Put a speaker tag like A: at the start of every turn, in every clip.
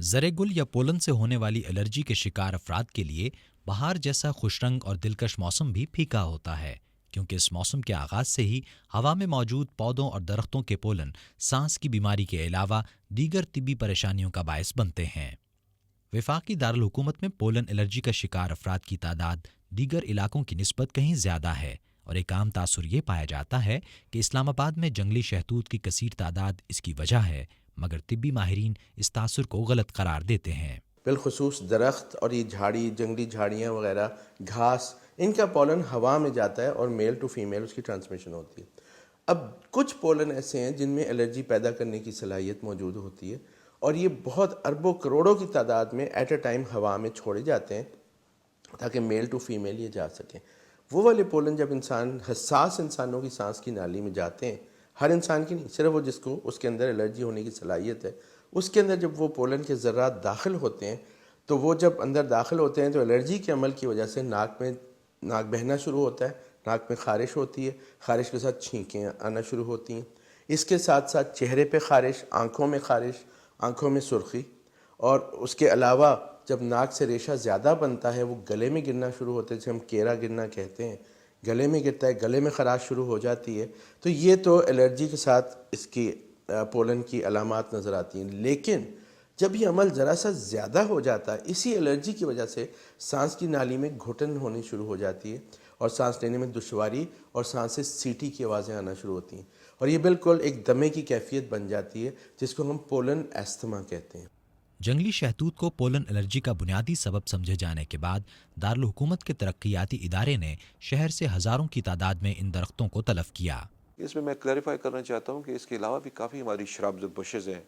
A: زرع گل یا پولن سے ہونے والی الرجی کے شکار افراد کے لیے بہار جیسا خوش رنگ اور دلکش موسم بھی پھیکا ہوتا ہے، کیونکہ اس موسم کے آغاز سے ہی ہوا میں موجود پودوں اور درختوں کے پولن سانس کی بیماری کے علاوہ دیگر طبی پریشانیوں کا باعث بنتے ہیں۔ وفاقی دارالحکومت میں پولن الرجی کا شکار افراد کی تعداد دیگر علاقوں کی نسبت کہیں زیادہ ہے، اور ایک عام تاثر یہ پایا جاتا ہے کہ اسلام آباد میں جنگلی شہتوت کی کثیر تعداد اس کی وجہ ہے، مگر طبی ماہرین اس تاثر کو غلط قرار دیتے ہیں۔
B: بالخصوص درخت اور یہ جھاڑی، جنگلی جھاڑیاں وغیرہ، گھاس، ان کا پولن ہوا میں جاتا ہے اور میل ٹو فیمیل اس کی ٹرانسمیشن ہوتی ہے۔ اب کچھ پولن ایسے ہیں جن میں الرجی پیدا کرنے کی صلاحیت موجود ہوتی ہے، اور یہ بہت اربوں کروڑوں کی تعداد میں ایٹ اے ٹائم ہوا میں چھوڑے جاتے ہیں تاکہ میل ٹو فیمیل یہ جا سکیں۔ وہ والے پولن جب حساس انسانوں کی سانس کی نالی میں جاتے ہیں، ہر انسان کی نہیں، صرف وہ جس کو اس کے اندر الرجی ہونے کی صلاحیت ہے، اس کے اندر جب وہ پولن کے ذرات داخل ہوتے ہیں تو وہ جب اندر داخل ہوتے ہیں تو الرجی کے عمل کی وجہ سے ناک بہنا شروع ہوتا ہے، ناک میں خارش ہوتی ہے، خارش کے ساتھ چھینکیں آنا شروع ہوتی ہیں، اس کے ساتھ ساتھ چہرے پہ خارش، آنکھوں میں خارش، آنکھوں میں سرخی، اور اس کے علاوہ جب ناک سے ریشہ زیادہ بنتا ہے وہ گلے میں گرنا شروع ہوتا ہے، جسے ہم کیرا گرنا کہتے ہیں، گلے میں گرتا ہے، گلے میں خراش شروع ہو جاتی ہے۔ تو یہ تو الرجی کے ساتھ اس کی پولن کی علامات نظر آتی ہیں۔ لیکن جب یہ عمل ذرا سا زیادہ ہو جاتا ہے، اسی الرجی کی وجہ سے سانس کی نالی میں گھٹن ہونی شروع ہو جاتی ہے، اور سانس لینے میں دشواری، اور سانس سے سیٹی کی آوازیں آنا شروع ہوتی ہیں، اور یہ بالکل ایک دمے کی کیفیت بن جاتی ہے جس کو ہم پولن ایستھما کہتے ہیں۔
A: جنگلی شہتوت کو پولن الرجی کا بنیادی سبب سمجھے جانے کے بعد دارالحکومت کے ترقیاتی ادارے نے شہر سے ہزاروں کی تعداد میں ان درختوں کو تلف کیا۔
C: اس میں کلیریفائی کرنا چاہتا ہوں کہ اس کے علاوہ بھی کافی ہماری شرابز بشز ہیں،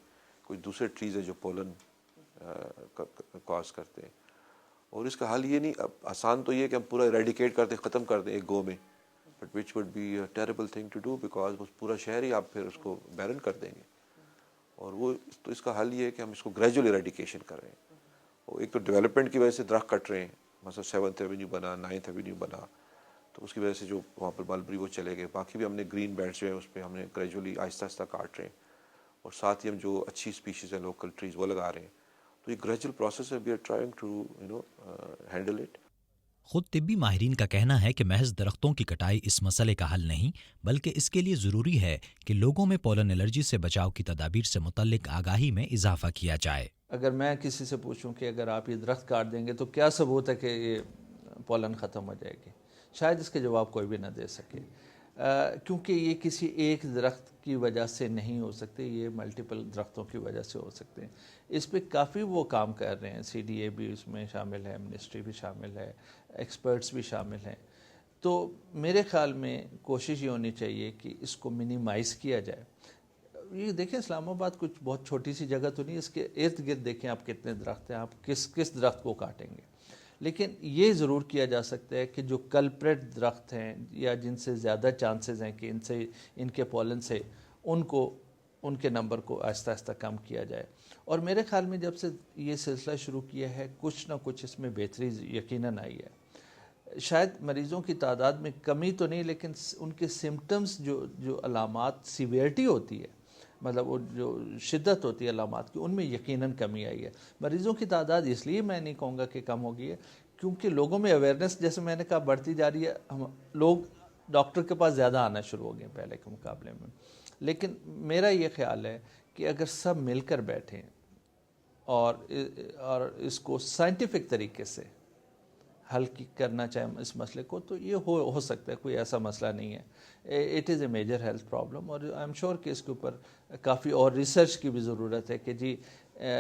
C: کچھ دوسرے ٹریز ہیں جو پولن کاز کرتے ہیں، اور اس کا حل یہ نہیں آسان تو یہ کہ ہم پورا ایریڈیکیٹ کر دیں، ختم کر دیں ایک گو میں، but which would be a terrible thing to do, because پورا شہر ہی آپ پھر اس کو بیرن کر دیں گے، اور وہ تو اس کا حل یہ ہے کہ ہم اس کو گریجول ایریڈیکیشن کر رہے ہیں۔ اور ایک تو ڈیولپمنٹ کی وجہ سے درخت کٹ رہے ہیں، مثلا 7th ایونیو بنا، 9th ایونیو بنا، تو اس کی وجہ سے جو وہاں پر ملبری وہ چلے گئے، باقی بھی ہم نے گرین بیلٹس جو ہیں اس پہ ہم نے گریجولی آہستہ آہستہ کاٹ رہے ہیں، اور ساتھ ہی ہم جو اچھی اسپیشیز ہیں لوکل ٹریز وہ لگا رہے ہیں، تو یہ گریجول پروسیس ہے، we are trying to handle it.
A: خود طبی ماہرین کا کہنا ہے کہ محض درختوں کی کٹائی اس مسئلے کا حل نہیں، بلکہ اس کے لیے ضروری ہے کہ لوگوں میں پولن الرجی سے بچاؤ کی تدابیر سے متعلق آگاہی میں اضافہ کیا جائے۔
D: اگر میں کسی سے پوچھوں کہ اگر آپ یہ درخت کاٹ دیں گے تو کیا ثبوت ہے کہ یہ پولن ختم ہو جائے گی، شاید اس کے جواب کوئی بھی نہ دے سکے، کیونکہ یہ کسی ایک درخت کی وجہ سے نہیں ہو سکتے، یہ ملٹیپل درختوں کی وجہ سے ہو سکتے ہیں۔ اس پہ کافی وہ کام کر رہے ہیں، سی ڈی اے بھی اس میں شامل ہے، منسٹری بھی شامل ہے، ایکسپرٹس بھی شامل ہیں۔ تو میرے خیال میں کوشش یہ ہونی چاہیے کہ اس کو منیمائز کیا جائے۔ یہ دیکھیں اسلام آباد کچھ بہت چھوٹی سی جگہ تو نہیں، اس کے ارد گرد دیکھیں آپ کتنے درخت ہیں، آپ کس درخت کو کاٹیں گے۔ لیکن یہ ضرور کیا جا سکتا ہے کہ جو کلپریٹ درخت ہیں یا جن سے زیادہ چانسز ہیں کہ ان کے پولن سے ان کے نمبر کو آہستہ آہستہ کم کیا جائے۔ اور میرے خیال میں جب سے یہ سلسلہ شروع کیا ہے کچھ نہ کچھ اس میں بہتری یقیناً آئی ہے۔ شاید مریضوں کی تعداد میں کمی تو نہیں، لیکن ان کے سمٹمز جو علامات سیویرٹی ہوتی ہے، مطلب وہ جو شدت ہوتی ہے علامات کی، ان میں یقیناً کمی آئی ہے۔ مریضوں کی تعداد اس لیے میں نہیں کہوں گا کہ کم ہو گئی ہے، کیونکہ لوگوں میں اویئرنیس جیسے میں نے کہا بڑھتی جا رہی ہے، لوگ ڈاکٹر کے پاس زیادہ آنا شروع ہو گئے پہلے کے مقابلے میں۔ لیکن میرا یہ خیال ہے کہ اگر سب مل کر بیٹھیں اور اس کو سائنٹیفک طریقے سے حل کرنا چاہیں اس مسئلے کو، تو یہ ہو سکتا ہے، کوئی ایسا مسئلہ نہیں ہے۔ It is a major health problem, اور آئی ایم شیور کہ اس کے اوپر کافی اور ریسرچ کی بھی ضرورت ہے کہ جی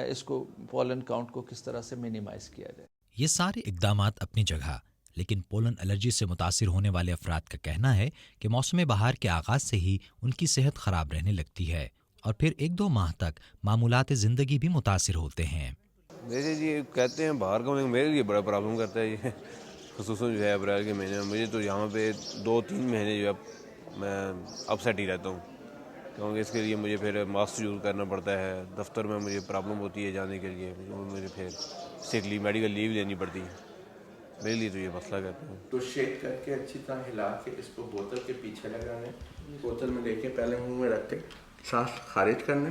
D: اس کو پولن کاؤنٹ کو کس طرح سے منیمائز کیا جائے۔
A: یہ سارے اقدامات اپنی جگہ، لیکن پولن الرجی سے متاثر ہونے والے افراد کا کہنا ہے کہ موسم بہار کے آغاز سے ہی ان کی صحت خراب رہنے لگتی ہے، اور پھر 1-2 ماہ تک معمولات زندگی بھی متاثر ہوتے ہیں۔
E: جیسے جی کہتے ہیں باہر کا میرے لیے بڑا پرابلم کرتا ہے یہ، خصوصاً جو ہے اپریل کے مہینے میں مجھے تو یہاں پہ 2-3 مہینے جو ہے میں اپ سیٹ ہی رہتا ہوں، کیونکہ اس کے لیے مجھے پھر ماسک یوز کرنا پڑتا ہے، دفتر میں مجھے پرابلم ہوتی ہے جانے کے لیے، مجھے پھر سک لیو، میڈیکل لیو لینی پڑتی ہے، میرے لیے تو یہ مسئلہ کہتے ہیں۔
B: تو شیک کر کے اچھی طرح ہلا کے اس کو بوتل کے پیچھے لگانے، بوتل میں لے کے پہلے منہ میں رکھ کے سانس خارج کرنا،